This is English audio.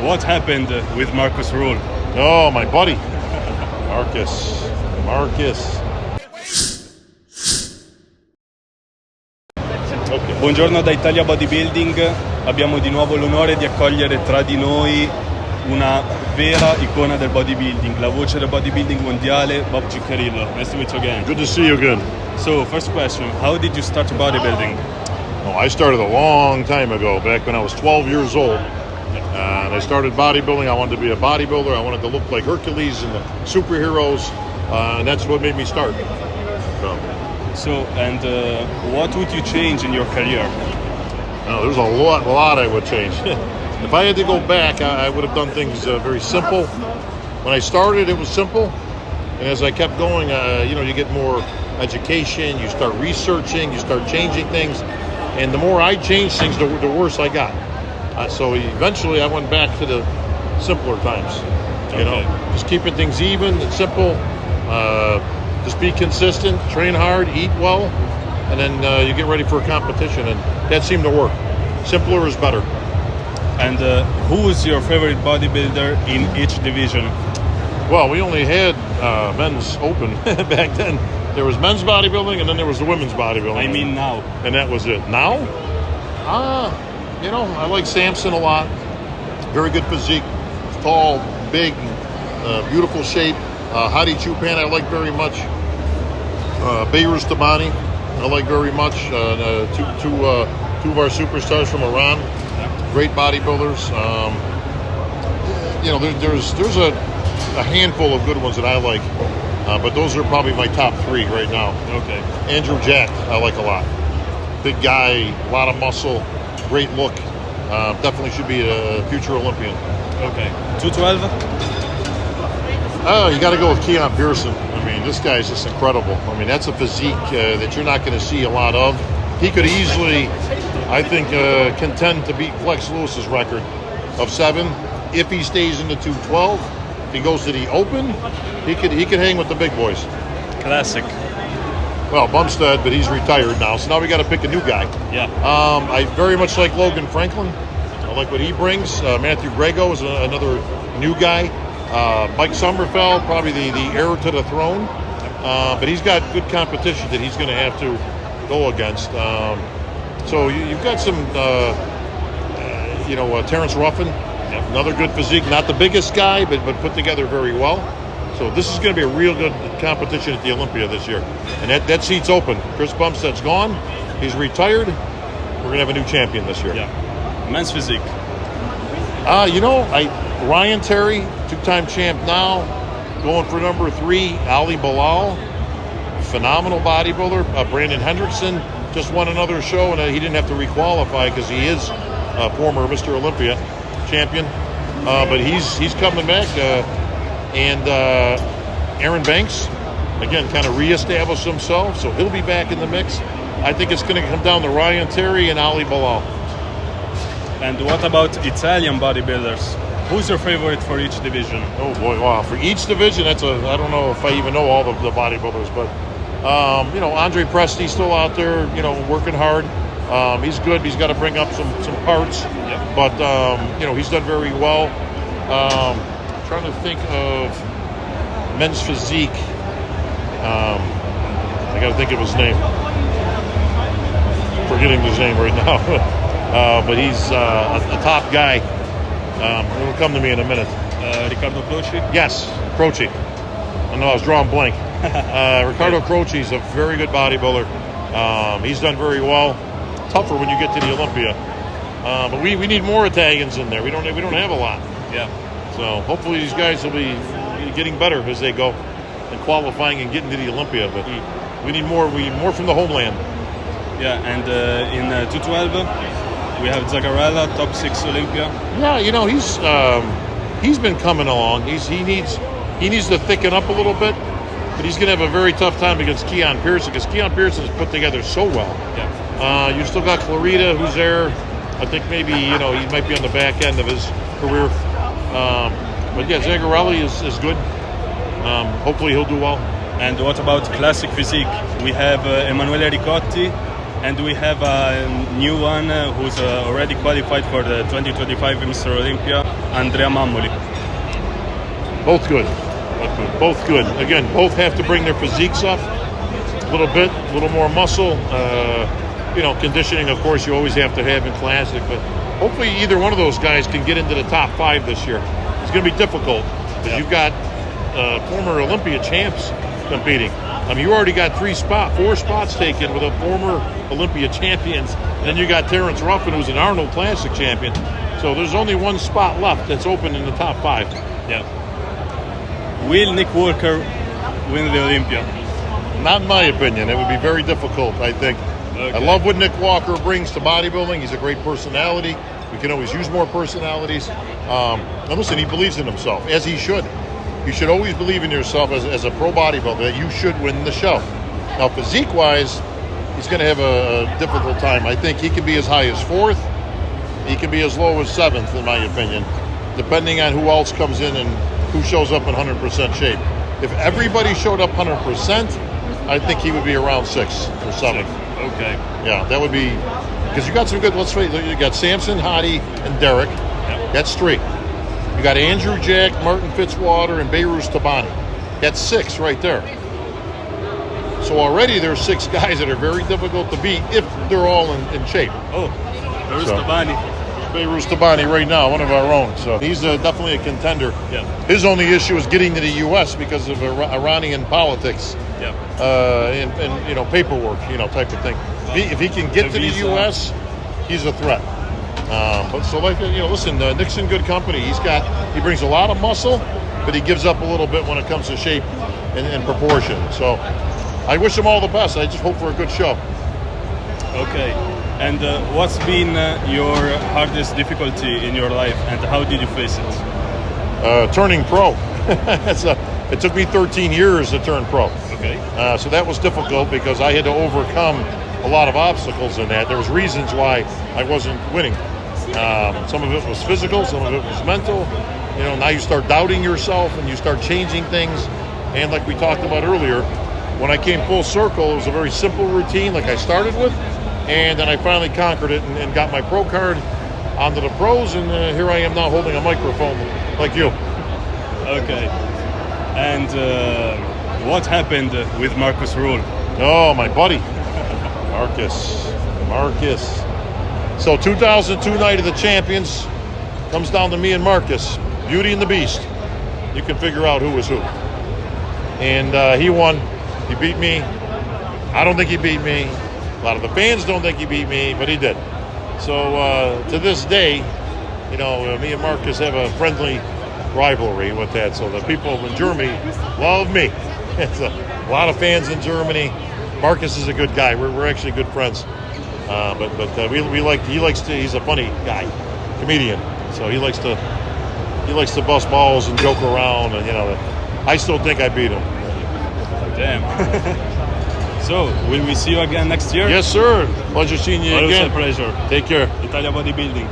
What happened with Marcus Rule? Oh, my buddy. Marcus. Okay. Buongiorno da Italia Bodybuilding, abbiamo di nuovo l'onore di accogliere tra di noi una vera icona del bodybuilding, la voce del bodybuilding mondiale, Bob Cicherillo. Nice to meet you again. Good to see you again. So, first question, how did you start bodybuilding? Oh, I started a long time ago, back when I was 12 years old. And I started bodybuilding. I wanted to be a bodybuilder. I wanted to look like Hercules and the superheroes. And that's what made me start. What would you change in your career? Oh, there's a lot I would change. If I had to go back, I would have done things very simple. When I started, it was simple. And as I kept going, you get more education, you start researching, you start changing things. And the more I changed things, the worse I got. So eventually I went back to the simpler times. Okay. Just keeping things even and simple. Just be consistent, train hard, eat well, and then you get ready for a competition. And that seemed to work. Simpler is better. And who is your favorite bodybuilder in each division? Well, we only had men's open back then. There was men's bodybuilding, and then there was the women's bodybuilding. I mean now. And that was it. Now? I like Samson a lot. Very good physique. Tall, big, beautiful shape. Hadi Chupan I like very much. Beirut Tabani I like very much. Two of our superstars from Iran. Great bodybuilders. There's a handful of good ones that I like. But those are probably my top three right now. Okay. Andrew Jack, I like a lot. Big guy, a lot of muscle, great look. Definitely should be a future Olympian. Okay. 212? Oh, you got to go with Keon Pearson. I mean, this guy's just incredible. I mean, that's a physique that you're not going to see a lot of. He could easily, I think, contend to beat Flex Lewis's record of 7 if he stays in the 212. If he goes to the Open, he could hang with the big boys. Classic. Well, Bumstead, but he's retired now, so now we got to pick a new guy. Yeah. I very much like Logan Franklin. I like what he brings. Matthew Grego is another new guy. Mike Sommerfeld, probably the heir to the throne, but he's got good competition that he's going to have to go against. So you've got some, Terrence Ruffin, another good physique, not the biggest guy, but put together very well. So this is going to be a real good competition at the Olympia this year. And that seat's open. Chris Bumstead's gone. He's retired. We're going to have a new champion this year. Yeah. Men's physique. Ryan Terry, 2-time champ now. Going for number 3, Ali Bilal. Phenomenal bodybuilder. Brandon Hendrickson just won another show, and he didn't have to requalify because he is a former Mr. Olympia champion. But he's coming back. And Aaron Banks, again, kind of reestablished himself, so he'll be back in the mix. I think it's going to come down to Ryan Terry and Ali Bilal. And what about Italian bodybuilders? Who's your favorite for each division? Oh boy, wow! For each division, I don't know if I even know all the bodybuilders, but Andre Presti's still out there, working hard. He's good. He's got to bring up some parts, but he's done very well. Trying to think of men's physique. I got to think of his name. Forgetting his name right now. But he's a top guy. It'll come to me in a minute. Riccardo Croce? Yes, Croce. I know I was drawing blank. Riccardo Croce is a very good bodybuilder. He's done very well. Tougher when you get to the Olympia. But we need more Italians in there. We don't have a lot. Yeah. So hopefully these guys will be getting better as they go and qualifying and getting to the Olympia. But we need more from the homeland. Yeah, and in 212 we have Zagarella, top 6 Olympia. Yeah, he's been coming along. He needs to thicken up a little bit, but he's going to have a very tough time against Keon Pearson because Keon Pearson is put together so well. Yeah. You still got Clarita, who's there. I think maybe he might be on the back end of his career. But yeah, Zagarelli is good. Hopefully he'll do well. And what about classic physique? We have Emanuele Ricotti And we have a new one who's already qualified for the 2025 Mr. Olympia, Andrea Mammoli. Both good. Both good. Again, both have to bring their physiques up a little bit, a little more muscle. Conditioning, of course, you always have to have in Classic, but hopefully either one of those guys can get into the top 5 this year. It's going to be difficult because you've got former Olympia champs competing. I mean, you already got 4 spots taken with a former Olympia champions, and then you got Terrence Ruffin, who's an Arnold Classic champion. So there's only one spot left that's open in the top 5. Yeah. Will Nick Walker win the Olympia? Not in my opinion. It would be very difficult, I think. Okay. I love what Nick Walker brings to bodybuilding. He's a great personality. We can always use more personalities. And listen, he believes in himself, as he should. You should always believe in yourself as a pro bodybuilder that you should win the show. Now, physique-wise, he's going to have a difficult time. I think he can be as high as 4th. He can be as low as 7th, in my opinion, depending on who else comes in and who shows up in 100% shape. If everybody showed up 100%, I think he would be around 6 or 7. Okay. Yeah, that would be, because you got some good, let's face it, you got Samson, Hadi, and Derek. Yep. That's 3. You got Andrew Jack, Martin Fitzwater, and Behruz Tabani. That's 6 right there. So already there's 6 guys that are very difficult to beat if they're all in shape. Oh, there's Tabani. Behruz Tabani right now, one of our own. So he's definitely a contender. Yeah. His only issue is getting to the U.S. because of Iranian politics. Yeah. And paperwork, type of thing. If he can get to the U.S., he's a threat. Listen, Nick's in good company. He brings a lot of muscle, but he gives up a little bit when it comes to shape and proportion. So I wish him all the best. I just hope for a good show. Okay. And what's been your hardest difficulty in your life, and how did you face it? Turning pro. It took me 13 years to turn pro. Okay. So that was difficult because I had to overcome a lot of obstacles in that. There was reasons why I wasn't winning. Some of it was physical, some of it was mental. Now you start doubting yourself and you start changing things. And like we talked about earlier, when I came full circle, it was a very simple routine like I started with. And then I finally conquered it and got my pro card onto the pros. And here I am now holding a microphone like you. Okay. And what happened with Marcus Rule? Oh, my buddy. Marcus. So 2002 Night of the Champions comes down to me and Marcus. Beauty and the Beast. You can figure out who was who. And he won. He beat me. I don't think he beat me. A lot of the fans don't think he beat me, but he did. So to this day, me and Marcus have a friendly rivalry with that. So the people in Germany love me. It's a lot of fans in Germany. Marcus is a good guy. We're actually good friends. He's a funny guy, comedian. So he likes to bust balls and joke around, and I still think I beat him. Damn. So, will we see you again next year? Yes, sir. Pleasure seeing you Always again. a pleasure. Take care. Italia Bodybuilding.